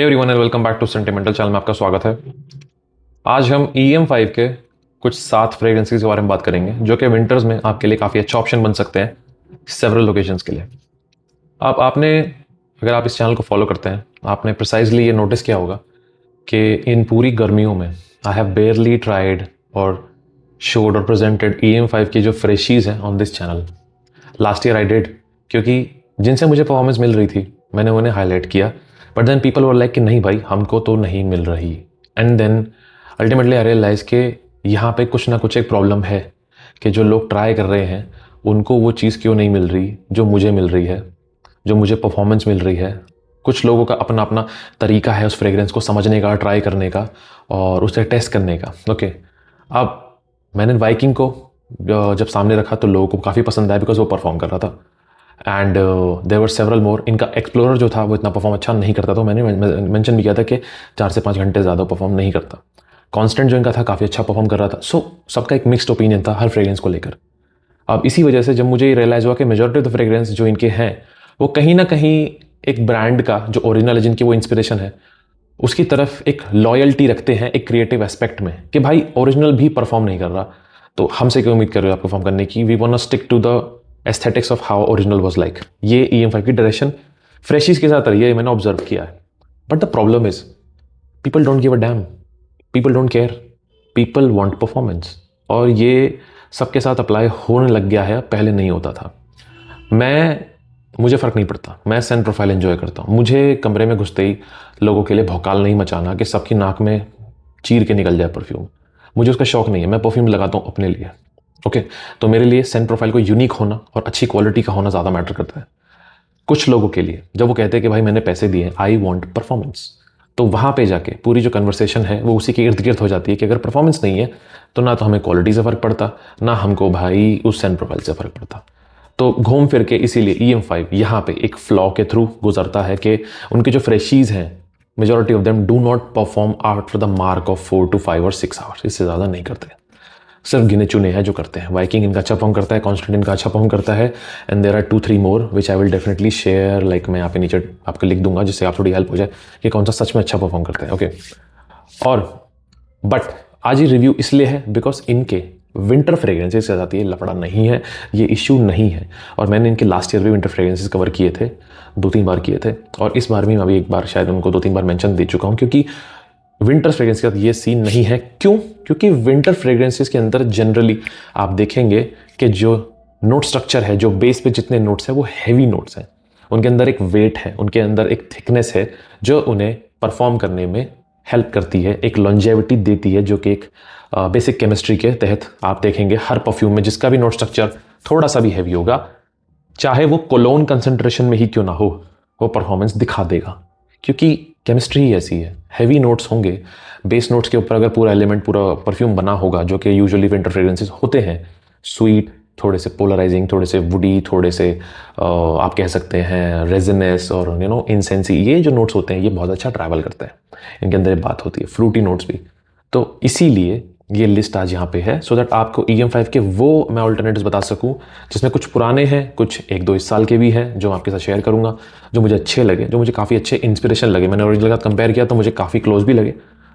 Hey everyone and welcome back to sentimental channel में आपका स्वागत है। आज हम EM5 के कुछ 7 फ्रेग्रेंसेस के बारे में बात करेंगे जो कि विंटर्स में आपके लिए काफ़ी अच्छा ऑप्शन बन सकते हैं सेवरल लोकेशंस के लिए। आपने अगर आप इस चैनल को फॉलो करते हैं आपने प्रिसाइजली ये नोटिस किया होगा कि इन पूरी गर्मियों में आई हैव बेयरली ट्राइड और शोड और प्रेजेंटेड EM5 की जो फ्रेशीज़ हैं on this channel. Last year I did, क्योंकि जिनसे मुझे परफॉर्मेंस मिल रही थी मैंने उन्हें हाईलाइट किया, but then people were like कि नहीं भाई हमको तो नहीं मिल रही। And then ultimately I realise के यहाँ पे कुछ ना कुछ एक प्रॉब्लम है कि जो लोग ट्राई कर रहे हैं उनको वो चीज़ क्यों नहीं मिल रही जो मुझे मिल रही है, जो मुझे परफॉर्मेंस मिल रही है। कुछ लोगों का अपना अपना तरीका है उस फ्रेग्रेंस को समझने का, ट्राई करने का और उसे टेस्ट करने का। ओके, अब मैंने वाइकिंग को जब सामने रखा तो लोगों को काफ़ी पसंद आया बिकॉज वो परफॉर्म कर रहा था। एंड देयर वर सेवरल मोर। इनका एक्सप्लोरर जो था वो इतना परफॉर्म अच्छा नहीं करता, तो मैंने मेंशन भी किया था कि 4 से 5 घंटे ज़्यादा परफॉर्म नहीं करता। कांस्टेंट जो इनका था काफ़ी अच्छा परफॉर्म कर रहा था। सो सबका एक मिक्स्ड ओपिनियन था हर फ्रेग्रेंस को लेकर। अब इसी वजह से जब मुझे ये रियलाइज़ हुआ कि मेजॉरिटी ऑफ द फ्रेग्रेंस जो इनके हैं वो कहीं ना कहीं एक ब्रांड का जो ओरिजिनल है, जिनकी वो इंस्पिरेशन है, उसकी तरफ एक लॉयल्टी रखते हैं एक क्रिएटिव एस्पेक्ट में कि भाई ओरिजिनल भी परफॉर्म नहीं कर रहा तो हमसे क्यों उम्मीद कर रहे हो आप परफॉर्म करने की। We want to stick to the aesthetics of how original was like. ये EM5 की डायरेक्शन फ्रेशीज के साथ रही है, मैंने ऑब्जर्व किया है। But the problem is people don't give a dam, people don't care, people want performance. और ये सबके साथ अप्लाई होने लग गया है, पहले नहीं होता था। मुझे फ़र्क नहीं पड़ता, मैं सेंट प्रोफाइल एंजॉय करता हूँ। मुझे कमरे में घुसते ही लोगों के लिए भौकाल नहीं मचाना कि सबकी नाक में चीर के निकल जाए परफ्यूम, मुझे उसका शौक नहीं है। मैं परफ्यूम लगाता हूँ अपने लिए। ओके, तो मेरे लिए सेंट प्रोफाइल को यूनिक होना और अच्छी क्वालिटी का होना ज़्यादा मैटर करता है। कुछ लोगों के लिए जब वो कहते हैं कि भाई मैंने पैसे दिए, आई वॉन्ट परफॉर्मेंस, तो वहाँ पे जाके पूरी जो कन्वर्सेशन है वो उसी के इर्द गिर्द हो जाती है कि अगर परफॉर्मेंस नहीं है तो ना तो हमें क्वालिटी से फ़र्क पड़ता, ना हमको भाई उस सेंट प्रोफाइल से फ़र्क पड़ता। तो घूम फिर के इसीलिए EM5 यहाँ पे एक फ्लॉ के थ्रू गुजरता है कि उनके जो फ्रेशीज़ हैं majority of them do not perform after the mark of 4 to 5 और 6 आवर्स, इससे ज़्यादा नहीं करते। सिर्फ गिने चुने हैं जो करते हैं। वाइकिंग इनका अच्छा परफॉर्म करता है, कांस्टेंट इनका अच्छा परफॉर्म करता है, and there are 2-3 more which I will definitely share. Like मैं यहाँ पे नीचे आपको लिख दूंगा जिससे आप थोड़ी हेल्प हो जाए कि कौन सा सच में अच्छा परफॉर्म करता है। ओके, और बट आज ये रिव्यू इसलिए है बिकॉज इनके विंटर फ्रेग्रेंसेस के साथ ये लफड़ा नहीं है, ये इश्यू नहीं है। और मैंने इनके लास्ट ईयर भी विंटर फ्रेग्रेंसेस कवर किए थे, 2-3 बार किए थे, और इस बार भी मैं अभी एक बार शायद उनको 2-3 बार मेंशन दे चुका हूँ। क्योंकि विंटर फ्रेग्रेंस के साथ ये सीन नहीं है। क्यों? क्योंकि विंटर फ्रेग्रेंसेस के अंदर जनरली आप देखेंगे कि जो नोट स्ट्रक्चर है, जो बेस पे जितने नोट्स हैं वो हैवी नोट्स हैं। उनके अंदर एक वेट है, उनके अंदर एक थिकनेस है जो उन्हें परफॉर्म करने में हेल्प करती है, एक लॉन्जेविटी देती है, जो कि एक बेसिक केमिस्ट्री के तहत आप देखेंगे हर परफ्यूम में जिसका भी नोट स्ट्रक्चर थोड़ा सा भी हैवी होगा, चाहे वो कोलोन कंसंट्रेशन में ही क्यों ना हो, वो परफॉर्मेंस दिखा देगा। क्योंकि केमिस्ट्री ही ऐसी है, हैवी नोट्स होंगे, बेस नोट्स के ऊपर अगर पूरा एलिमेंट, पूरा परफ्यूम बना होगा, जो कि यूजुअली विंटर फ्रेग्रेंसेस होते हैं, स्वीट, थोड़े से पोलराइजिंग, थोड़े से वुडी, थोड़े से आप कह सकते हैं रेजिनस और इंसेंसी, ये जो नोट्स होते हैं ये बहुत अच्छा ट्रैवल करता है, इनके अंदर बात होती है, फ्रूटी नोट्स भी। तो इसीलिए ये लिस्ट आज यहाँ पे है, सो दैट आपको EM5 के वो मैं ऑल्टरनेटिव्स बता सकूँ जिसमें कुछ पुराने हैं, कुछ 1-2 इस साल के भी हैं जो आपके साथ शेयर करूँगा, जो मुझे अच्छे लगे, जो मुझे काफ़ी अच्छे इंस्पिरेशन लगे। मैंने ओरिजिनल के साथ कंपेयर किया तो मुझे काफ़ी क्लोज भी लगे,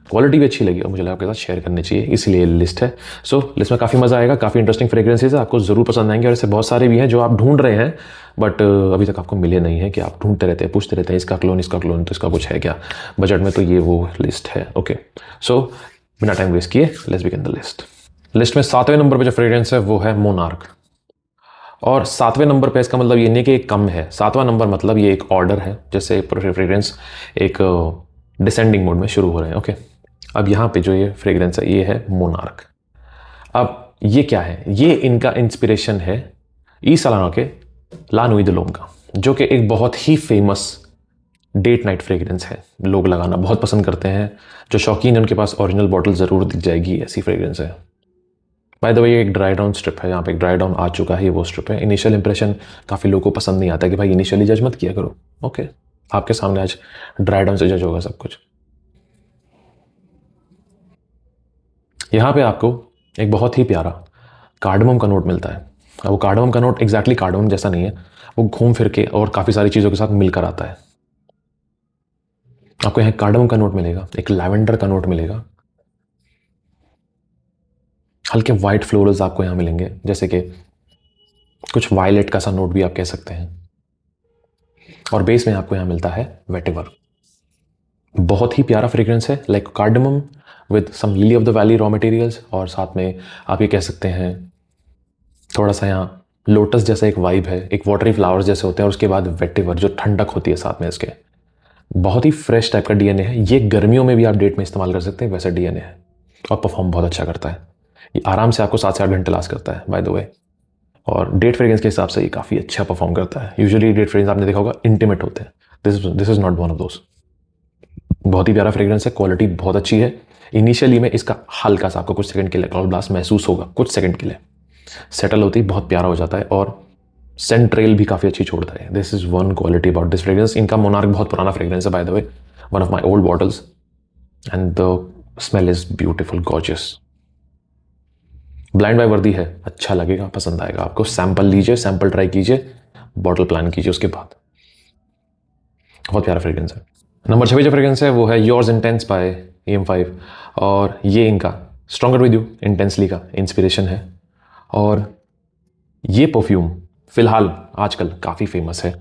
क्वालिटी भी अच्छी लगी और मुझे लगा आपके साथ शेयर करनी चाहिए, इसलिए लिस्ट है। सो लिस्ट में काफ़ी मज़ा आएगा, काफ़ी इंटरेस्टिंग फ्रेग्रेंसेस है, आपको ज़रूर पसंद आएंगे। और ऐसे बहुत सारे भी हैं जो आप ढूंढ रहे हैं बट अभी तक आपको मिले नहीं है, कि आप ढूंढते रहते हैं, पूछते रहते हैं इसका क्लोन तो इसका कुछ है क्या बजट में, तो ये वो लिस्ट है। ओके, सो बिना टाइम वेस्ट किए let's begin the list. List में 7वें नंबर पे जो फ्रेग्रेंस है वो है मोनार्क। और 7वें नंबर पे इसका मतलब ये नहीं कि एक कम है, 7वां नंबर मतलब ये एक ऑर्डर है, जैसे फ्रेग्रेंस एक डिसेंडिंग मोड में शुरू हो रहे हैं। ओके, अब यहाँ पे जो ये फ्रेग्रेंस है ये है मोनार्क। अब ये क्या है? ये इनका इंस्पिरेशन है ई सलाना के ला नुई द लोम का, जो कि एक बहुत ही फेमस डेट नाइट फ्रेग्रेंस है। लोग लगाना बहुत पसंद करते हैं, जो शौकीन है उनके पास ओरिजिनल बॉटल ज़रूर दिख जाएगी, ऐसी फ्रेग्रेंस है। बाय द वे ये एक ड्राई डाउन स्ट्रिप है, यहाँ पे एक ड्राई डाउन आ चुका है, ये वो स्ट्रिप है। इनिशियल इंप्रेशन काफ़ी लोगों को पसंद नहीं आता कि भाई इनिशियली जज मत किया करो। ओके, आपके सामने आज ड्राई डाउन से जज होगा सब कुछ। यहाँ पे आपको एक बहुत ही प्यारा कार्डमम का नोट मिलता है। अब वो कार्डमम का नोट एग्जैक्टली कार्डमम जैसा नहीं है, वो घूम फिर के और काफ़ी सारी चीज़ों के साथ मिलकर आता है। आपको यहाँ कार्डमम का नोट मिलेगा, एक लैवेंडर का नोट मिलेगा, हल्के वाइट फ्लोरल्स आपको यहाँ मिलेंगे, जैसे कि कुछ वायलेट का सा नोट भी आप कह सकते हैं। और बेस में आपको यहाँ मिलता है वेटिवर। बहुत ही प्यारा फ्रेग्रेंस है, like cardamom with some lily of the valley raw materials, और साथ में आप ये कह सकते हैं थोड़ा सा यहाँ लोटस जैसा एक वाइब है, एक वाटरी फ्लावर्स जैसे होते हैं, और उसके बाद वेटिवर जो ठंडक होती है साथ में इसके। बहुत ही फ्रेश टाइप का डीएनए है ये, गर्मियों में भी आप डेट में इस्तेमाल कर सकते हैं, वैसा डीएनए है, और परफॉर्म बहुत अच्छा करता है। ये आराम से आपको 7 से 8 घंटे लास्ट करता है बाय द वे, और डेट फ्रेग्रेंस के हिसाब से ये काफ़ी अच्छा परफॉर्म करता है। यूजुअली डेट फ्रेग्रेंस आपने देखा होगा इंटीमेट होते हैं, this is not one of दोस। बहुत ही प्यारा फ्रेग्रेंस है, क्वालिटी बहुत अच्छी है। इनिशियली में इसका हल्का सा आपको कुछ सेकंड के लिए अल्कोहल ब्लास्ट महसूस होगा, कुछ सेकंड के लिए सेटल होती है, बहुत प्यारा हो जाता है, और सेंट ट्रेल भी काफ़ी अच्छी छोड़ता है। This is one quality about this fragrance. इनका मोनार्क बहुत पुराना फ्रेग्रेंस है by the way, one of my old bottles, and the smell is beautiful gorgeous. Blind buy worthy है, अच्छा लगेगा, पसंद आएगा आपको। सैंपल लीजिए, सैंपल ट्राई कीजिए, बॉटल प्लान कीजिए उसके बाद। बहुत प्यारा फ्रेग्रेंस है। नंबर 6 जो फ्रेग्रेंस है वो है योर्स इंटेंस बाय EM5, और ये इनका स्ट्रॉन्गर विद यू इंटेंसली का इंस्पिरेशन है। और ये परफ्यूम फिलहाल आजकल काफ़ी फेमस है,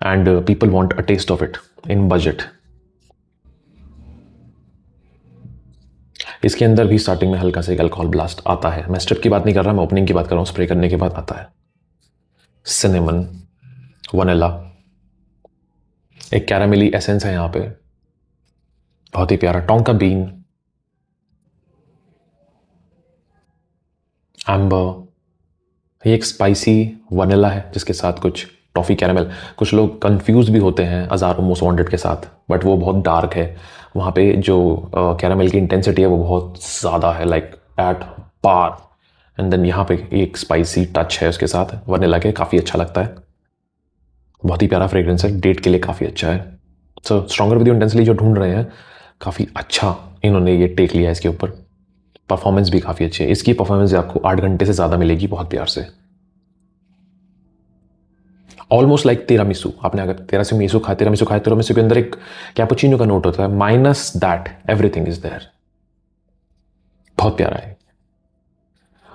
and people want a taste of it in budget. इसके अंदर भी स्टार्टिंग में हल्का सा एक अल्कोहल ब्लास्ट आता है। मैं स्ट्रिप की बात नहीं कर रहा, मैं ओपनिंग की बात कर रहा हूँ, स्प्रे करने के बाद आता है। सिनेमन, वनीला, एक कैरामेली एसेंस है यहाँ पे, बहुत ही प्यारा। टोंका बीन, एम्बर, ये एक स्पाइसी वनीला है जिसके साथ कुछ टॉफ़ी कैरामेल। कुछ लोग कंफ्यूज भी होते हैं अज़ारो मोस्ट वांटेड के साथ, बट वो बहुत डार्क है। वहाँ पे जो कैरामेल की इंटेंसिटी है वो बहुत ज़्यादा है, like at par. And then यहाँ पे एक स्पाइसी टच है उसके साथ वनीला के, काफ़ी अच्छा लगता है। बहुत ही प्यारा फ्रेग्रेंस है, डेट के लिए काफ़ी अच्छा है। सो स्ट्रॉन्गर विद यू इंटेंसली जो ढूंढ रहे हैं, काफ़ी अच्छा इन्होंने ये टेक लिया है इसके ऊपर। परफॉर्मेंस भी काफ़ी अच्छी है इसकी। परफॉर्मेंस आपको 8 घंटे से ज़्यादा मिलेगी, बहुत प्यार से। Almost like tiramisu. आपने अगर तिरामिसू तिरामिसू के अंदर एक कैपुचिनो का नोट होता है, minus that everything is there. बहुत प्यारा है।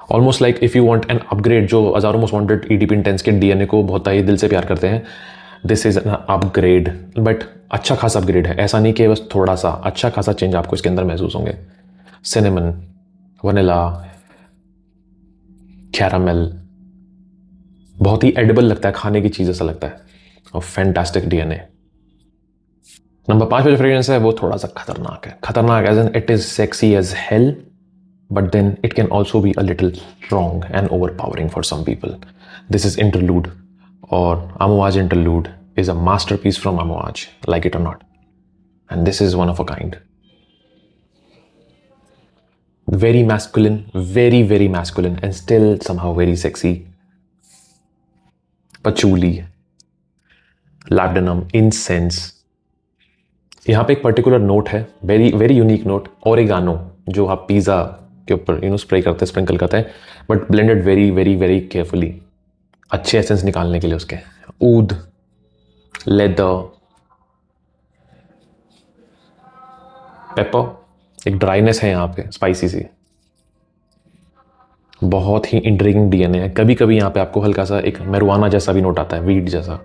Almost like if you want an upgrade, जो Azzaro Most Wanted EDP intense के डीएनए को बहुत ही दिल से प्यार करते हैं, this is an upgrade, but अच्छा खासा अपग्रेड है। ऐसा नहीं कि बस थोड़ा सा, अच्छा खासा चेंज आपको इसके अंदर महसूस होंगे। सिनेमन, वनीला, कैरामेल, बहुत ही एडिबल लगता है, खाने की चीज़ ऐसा लगता है, और फैंटास्टिक डीएनए। नंबर 5 पे जो फ्रेग्रेंस है वो थोड़ा सा खतरनाक है। खतरनाक as an it is sexy as hell, but then it can also be a little strong and overpowering for some people. This is Interlude, और Amouage Interlude is a masterpiece from Amouage, like it or not, and this is one of a kind. Very masculine, very masculine, and still somehow very sexy. Patchouli, labdanum, incense. यहाँ पे एक particular note है, very unique note, oregano, जो आप pizza के ऊपर spray करते हैं, स्प्रिंकल करते हैं, बट ब्लेंडेड वेरी केयरफुली, अच्छे एसेंस निकालने के लिए उसके। ऊद, लेदर, पेपर, एक ड्राइनेस है यहाँ पे स्पाइसी सी, बहुत ही इंट्रिगिंग डीएनए है। कभी कभी यहाँ पे आपको हल्का सा एक मैरुआना जैसा भी नोट आता है, वीड जैसा,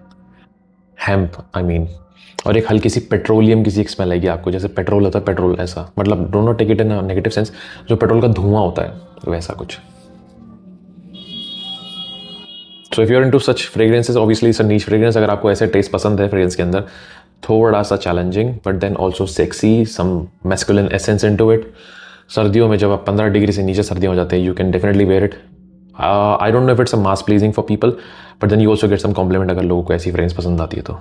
हेम्प आई मीन, और एक हल्की सी पेट्रोलियम की सी एक स्मेल आएगी आपको, जैसे पेट्रोल होता है, पेट्रोल ऐसा, मतलब don't not take it in negative sense, जो पेट्रोल का धुआं होता है वैसा कुछ। So if you are into such fragrances, obviously it's a niche fragrance. अगर आपको ऐसे टेस्ट पसंद है फ्रेग्रेंस के अंदर, थोड़ा सा challenging but then also sexy, some masculine essence into it. सर्दियों में जब आप 15 डिग्री से नीचे सर्दियाँ हो जाते हैं, you can definitely wear it. I don't know if it's a mass pleasing for people, but then you also get some compliment अगर लोगों को ऐसी फ्रेग्रेंस पसंद आती है तो।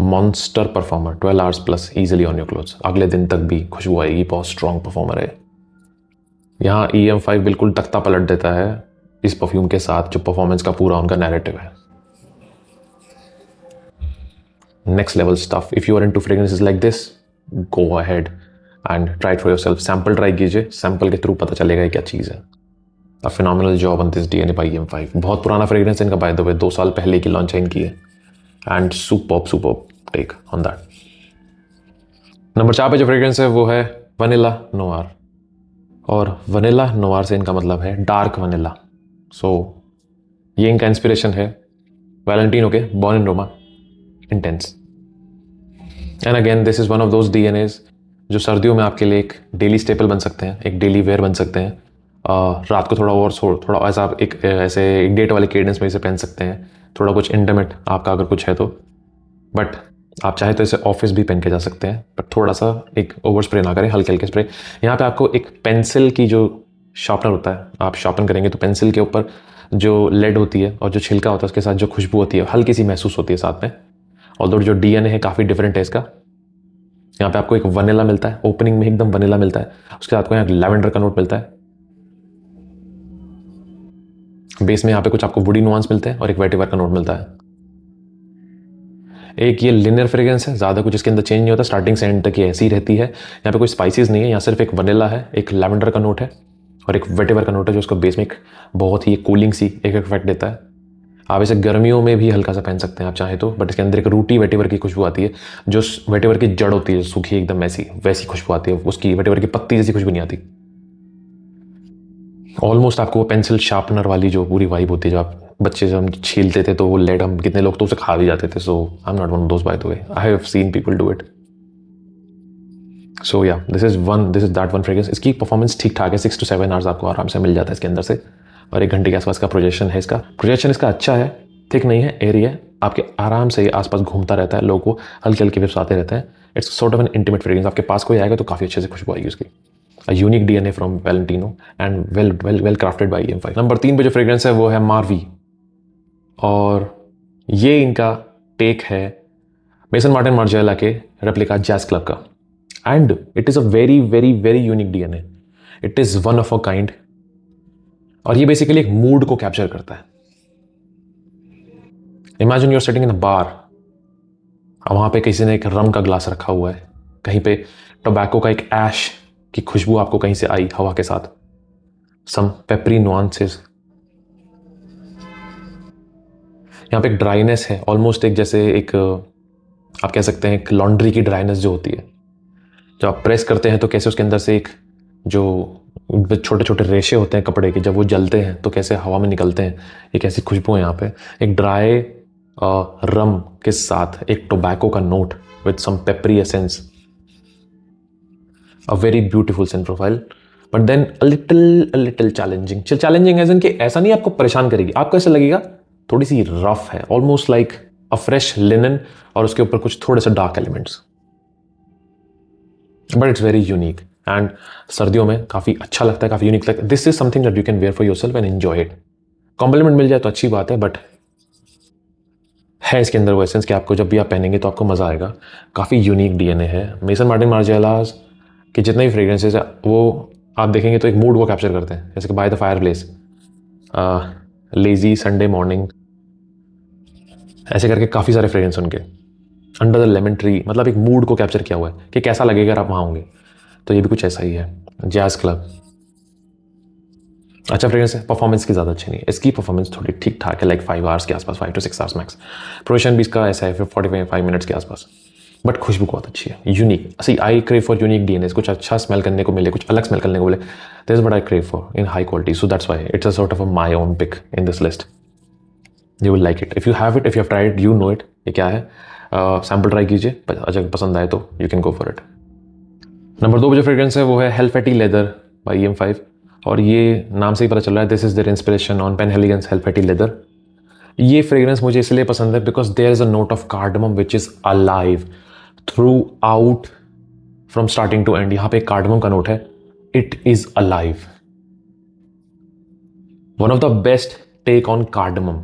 Monster performer, 12 hours plus easily on your clothes, अगले दिन तक भी खुशबू आएगी, बहुत स्ट्रॉन्ग परफॉर्मर है। यहाँ EM5 बिल्कुल तख्ता पलट देता है इस परफ्यूम के साथ, जो परफॉर्मेंस का पूरा उनका नैरेटिव है। Next level stuff. If you are into fragrances like this, go ahead and try it for yourself. Sample try कीजिए, सैंपल के थ्रू पता चलेगा क्या चीज़ है। A phenomenal job on this DNA by EM5। बहुत पुराना फ्रेग्रेंस इनका, बाय द वे 2 साल पहले की लॉन्च है इनकी है, and superb take on that. Number 4 पे जो फ्रेग्रेंस है वो है वनीला नोआर, और वनीला नोआर से इनका मतलब है डार्क वनीला। सो ये इनका इंस्पिरेशन है वैलेंटिनो के born in Roma intense. And again this is one of those DNAs जो सर्दियों में आपके लिए एक डेली स्टेपल बन सकते हैं, एक डेली वेयर बन सकते हैं। रात को थोड़ा और थोड़ा ऐसा आप एक ऐसे एक डेट वाले केडेंस में इसे पहन सकते हैं, थोड़ा कुछ इंटीमेट आपका अगर कुछ है तो। बट आप चाहे तो इसे ऑफिस भी पहन के जा सकते हैं, बट थोड़ा सा एक ओवर स्प्रे ना करें, हल्के हल्के स्प्रे। यहाँ पे आपको एक पेंसिल की जो शार्पनर होता है, आप शार्पन करेंगे तो पेंसिल के ऊपर जो लेड होती है और जो छिलका होता है उसके साथ जो खुशबू होती है हल्की सी महसूस होती है साथ में। ऑल्दो जो डीएनए है काफ़ी डिफरेंट है इसका। यहाँ पे आपको एक वनीला मिलता है, ओपनिंग में एकदम वनीला मिलता है, उसके साथ आपको यहाँ लैवेंडर का नोट मिलता है, बेस में यहाँ पे कुछ आपको वुडी नुआंस मिलते हैं और एक वेटिवर का नोट मिलता है। एक ये लिनियर फ्रेग्रेंस है, ज़्यादा कुछ इसके अंदर चेंज नहीं होता, स्टार्टिंग से एंड तक ये ऐसी ही रहती है। यहाँ पे कोई स्पाइसेस नहीं है, यहाँ सिर्फ एक वनीला है, एक लैवेंडर का नोट है और एक वेटिवर का नोट है जो उसको बेस में एक बहुत ही कूलिंग सी एक इफेक्ट देता है। आप इसे गर्मियों में भी हल्का सा पहन सकते हैं आप चाहे तो, बट इसके अंदर एक रूटी वेटिवर की खुशबू आती है, जो वेटिवर की जड़ होती है सूखी एकदम वैसी खुशबू आती है, उसकी वेटिवर की पत्ती जैसी खुशबू नहीं आती। ऑलमोस्ट आपको वो पेंसिल शार्पनर वाली जो पूरी वाइब होती है, जो आप बच्चे जब हम छीलते थे तो वो लेड हम कितने लोग तो उसे खा भी जाते थे। So I am not one of those by the way, I have seen people do it. So yeah this is that one fragrance. इसकी परफॉर्मेंस ठीक ठाक है, 6 to 7 आवर्स आपको आराम से मिल जाता है इसके अंदर से, और 1 घंटे के आसपास का प्रोजेक्शन है इसका। प्रोजेक्शन इसका अच्छा है, थिक नहीं है, एरी है, आपके आराम से ये आसपास घूमता रहता है, लोगों को हल्के हल्के विप्स आते रहते हैं। It's sort of N intimate fragrance, आपके पास कोई आएगा तो काफ़ी अच्छे से खुशबू आएगी उसकी। A unique DNA from Valentino and well crafted by EM5। Number 3 पे जो फ्रेग्रेंस है वो है मार्वी, और ये इनका टेक है मेसन मार्टिन मार्जिएला के रेप्लिका जैज क्लब का। And it is a very very very unique DNA, it is one of a kind, और ये बेसिकली एक मूड को कैप्चर करता है। इमेजिन यूर सिटिंग इन अ बार, वहां पे किसी ने एक रम का ग्लास रखा हुआ है, कहीं पे टोबैको का एक ऐश की खुशबू आपको कहीं से आई हवा के साथ, सम पेपरी नुआंसेस। यहाँ पे एक ड्राइनेस है, ऑलमोस्ट एक जैसे एक आप कह सकते हैं एक लॉन्ड्री की ड्राइनेस जो होती है, जब आप प्रेस करते हैं तो कैसे उसके अंदर से एक जो छोटे छोटे रेशे होते हैं कपड़े के, जब वो जलते हैं तो कैसे हवा में निकलते हैं, एक ऐसी खुशबू है यहाँ पे। एक ड्राई रम के साथ एक टोबैको का note with some peppery essence, a very beautiful scent profile, but then a little challenging as in कि ऐसा नहीं आपको परेशान करेगी, आपको ऐसा लगेगा थोड़ी सी रफ है, ऑलमोस्ट लाइक अ फ्रेश लिनन, और उसके ऊपर कुछ थोड़े से dark elements, but it's very unique and सर्दियों में काफ़ी अच्छा लगता है, काफ़ी यूनिक लगता है। This is something that you can wear for yourself and enjoy it. Compliment मिल जाए तो अच्छी बात है, बट है इसके अंदर वो एसेंस कि आपको जब भी आप पहनेंगे तो आपको मज़ा आएगा। काफ़ी यूनिक डीएनए है मेसन मार्टिन मार्जिएलास कि जितने भी फ्रेग्रेंसेज है वो आप देखेंगे तो एक मूड को कैप्चर करते हैं, जैसे कि by the fire place, lazy Sunday morning, ऐसे करके काफ़ी सारे फ्रेग्रेंस उनके, अंडर द लेमन ट्री, मतलब एक मूड को कैप्चर किया हुआ है कि कैसा लगेगा अगर आप वहाँ होंगे। तो ये भी कुछ ऐसा ही है। जैज क्लब अच्छा फ्रेग्रेंस है, परफॉर्मेंस की ज़्यादा अच्छी नहीं है, इसकी परफॉर्मेंस थोड़ी ठीक ठाक है, लाइक 5 आवर्स के आसपास, 5 to 6 आवर्स मैक्स। प्रोडक्शन भी इसका ऐसा है 45 मिनट्स के आसपास, बट खुशबू बहुत अच्छी है, unique. See I crave for unique DNA, कुछ अच्छा स्मेल करने को मिले, कुछ अलग स्मेल करने को मिले, this is what I crave for in high quality. So that's why it's a sort of a my own pick in this list. You will like it if you have it, if you have tried you know it ये क्या है। Sample try कीजिए, अगर पसंद आए तो you can go for it. Number 2 जो fragrance है वो है हेल्फेटी लेदर बाई EM5, और ये नाम से ही पता चल रहा है this is their inspiration on Penhaligon's Halfeti leather. ये फ्रेग्रेंस मुझे इसलिए पसंद है because there is a note of cardamom which is alive throughout from starting to end. यहां पे कार्डमम का नोट है, it is alive, one of the best take on cardamom.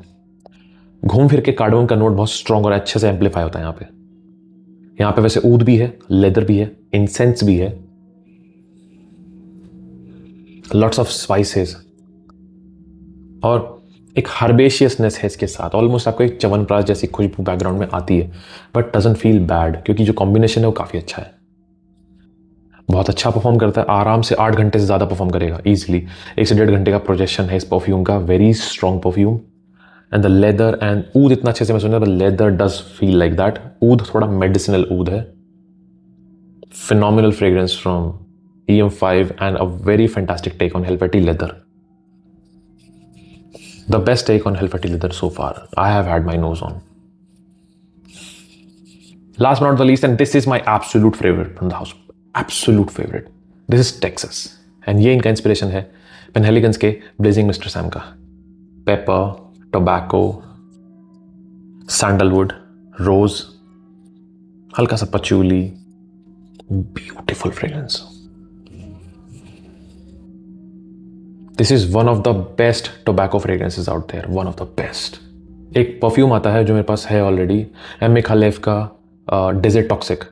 घूम फिर के कार्डमम का नोट बहुत स्ट्रॉन्ग और अच्छे से एम्पलीफाई होता है यहाँ पे वैसे ऊद भी है, लेदर भी है, इंसेंस भी है, लॉट्स ऑफ स्पाइसेस, और एक हर्बेशियसनेस है इसके साथ। ऑलमोस्ट आपको एक च्यवनप्राश जैसी खुशबू बैकग्राउंड में आती है, बट डजंट फील बैड, क्योंकि जो कॉम्बिनेशन है वो काफ़ी अच्छा है। बहुत अच्छा परफॉर्म करता है, आराम से 8 घंटे से ज़्यादा परफॉर्म करेगा ईजिली। 1 से 1.5 घंटे का प्रोजेक्शन है इस परफ्यूम का, very strong perfume. And the leather and oud इतना अच्छे से मैं सुना, leather does feel like that. ऊद थोड़ा मेडिसिनल ऊद है, phenomenal fragrance from EM5 and a very fantastic take on Helvetii leather. The best take on Helvetii leather so far I have had my nose on. Last but not the least, and this is my absolute favorite from the house, absolute favorite. This is Texas, and ये इनका inspiration है Penhaligon's के Blazing Mister Sam का. Pepper, tobacco, sandalwood, rose, हल्का सा patchouli, beautiful fragrance. This is one of the best tobacco fragrances out there, one of the best. एक perfume आता है जो मेरे पास है ऑलरेडी, एम ए खालेफ का डेजर्ट टॉक्सिक.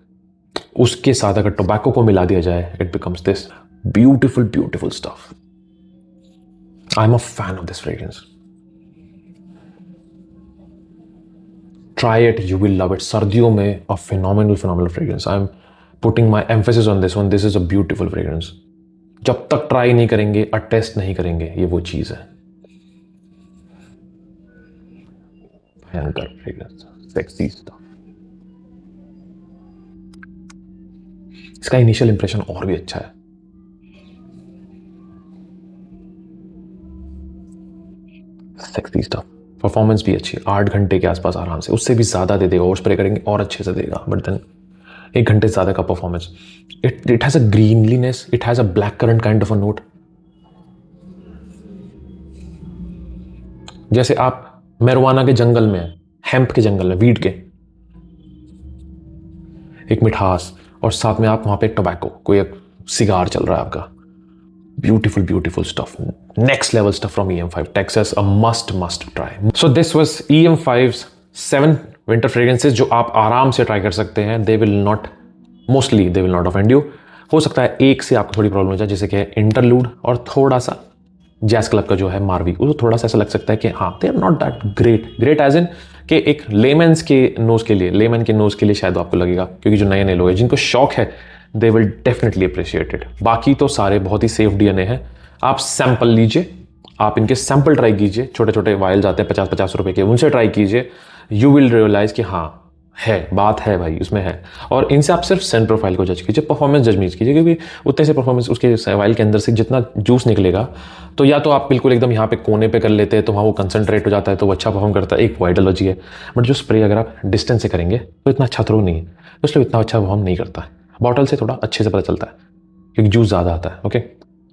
उसके साथ अगर टोबैको को मिला दिया जाए, it becomes this beautiful beautiful stuff. I am a fan of this fragrance. Try it, you will love it. सर्दियों में a phenomenal fragrance. I am putting my emphasis on this one. This is a beautiful fragrance. जब तक try नहीं करेंगे, test नहीं करेंगे, ये वो चीज है. भयंकर फ्रेग्रेंस, सेक्सी स्टफ. इसका इनिशियल इंप्रेशन और भी अच्छा है. Sexy stuff. परफॉर्मेंस भी अच्छी, 8 घंटे के आसपास आराम से. उससे भी ज्यादा दे देगा और स्प्रे करेंगे और अच्छे से देगा, बट देन 1 घंटे से ज्यादा का performance. It has a greenliness, it has a black currant kind of a note. जैसे आप मैरिजुआना के जंगल में, हेम्प के जंगल में, वीड के, एक मिठास, और साथ में आप वहां पे टोबैको, कोई एक सिगार चल रहा है आपका. Beautiful beautiful stuff, next level stuff from EM5 Texas, a must try. So this was EM5's 7 winter fragrances जो आप आराम से ट्राई कर सकते हैं. They will not offend you. हो सकता है एक से आपको थोड़ी प्रॉब्लम हो जाए, जैसे कि इंटरलूड और थोड़ा सा जैस क्लब का जो है मार्वी, उसको थोड़ा सा ऐसा लग सकता है कि हाँ, they are not that great as in कि एक लेमन के नोज के लिए शायद आपको लगेगा, क्योंकि जो नए लोग हैं जिनको शौक है, they will definitely appreciate it. बाकी तो सारे बहुत ही सेफ DNA है. आप सैंपल लीजिए, आप इनके सैंपल ट्राई कीजिए. छोटे छोटे वायल्स आते हैं 50-50 रुपए के, उनसे ट्राई कीजिए. यू विल रियलाइज कि हाँ, है बात है भाई, उसमें है. और इनसे आप सिर्फ सेंट प्रोफाइल को जज कीजिए, परफॉर्मेंस जज नहीं कीजिए, क्योंकि उतने से परफॉर्मेंस उसके वाइल के अंदर से जितना जूस निकलेगा, तो या तो आप बिल्कुल एकदम यहाँ पे कोने पे कर लेते हैं तो वहाँ वो कंसंट्रेट हो जाता है, तो वो अच्छा परफॉर्म करता है, एक वो आइडियोलॉजी है. बट जो स्प्रे अगर आप डिस्टेंस से करेंगे तो इतना अच्छा थ्रो नहीं है, तो इसलिए इतना अच्छा परफॉर्म नहीं करता है. बॉटल से थोड़ा अच्छे से पता चलता है क्योंकि जूस ज़्यादा आता है. Okay,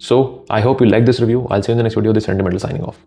so I hope you like this review. I will see you in the next video. This sentimental signing off.